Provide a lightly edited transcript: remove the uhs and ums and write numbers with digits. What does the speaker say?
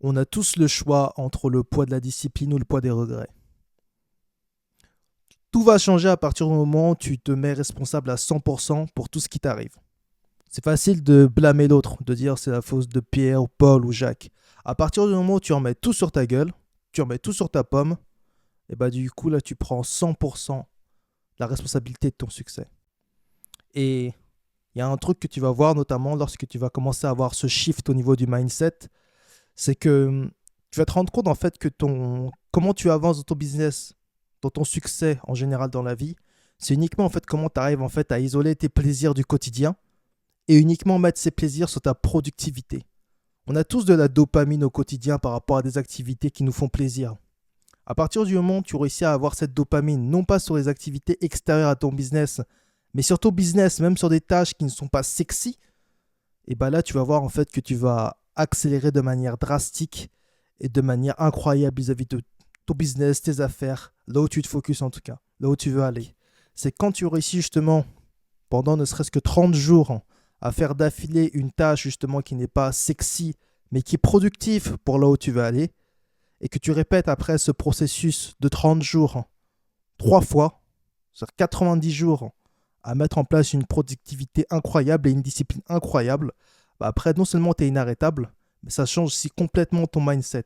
On a tous le choix entre le poids de la discipline ou le poids des regrets. Tout va changer à partir du moment où tu te mets responsable à 100% pour tout ce qui t'arrive. C'est facile de blâmer l'autre, de dire c'est la faute de Pierre, ou Paul ou Jacques. À partir du moment où tu remets tout sur ta gueule, tu remets tout sur ta pomme, et bah du coup là tu prends 100% la responsabilité de ton succès. Et il y a un truc que tu vas voir notamment lorsque tu vas commencer à avoir ce shift au niveau du mindset, c'est que tu vas te rendre compte en fait que comment tu avances dans ton business, dans ton succès en général dans la vie, c'est uniquement en fait comment tu arrives en fait à isoler tes plaisirs du quotidien et uniquement mettre ces plaisirs sur ta productivité. On a tous de la dopamine au quotidien par rapport à des activités qui nous font plaisir. À partir du moment où tu réussis à avoir cette dopamine, non pas sur les activités extérieures à ton business, mais sur ton business, même sur des tâches qui ne sont pas sexy, et bah là tu vas voir en fait que tu vas accélérer de manière drastique et de manière incroyable vis-à-vis de ton business, tes affaires, là où tu te focuses en tout cas, là où tu veux aller. C'est quand tu réussis justement pendant ne serait-ce que 30 jours à faire d'affilée une tâche justement qui n'est pas sexy mais qui est productive pour là où tu veux aller et que tu répètes après ce processus de 30 jours 3 fois, c'est-à-dire 90 jours à mettre en place une productivité incroyable et une discipline incroyable, bah après non seulement tu es inarrêtable, mais ça change aussi complètement ton mindset.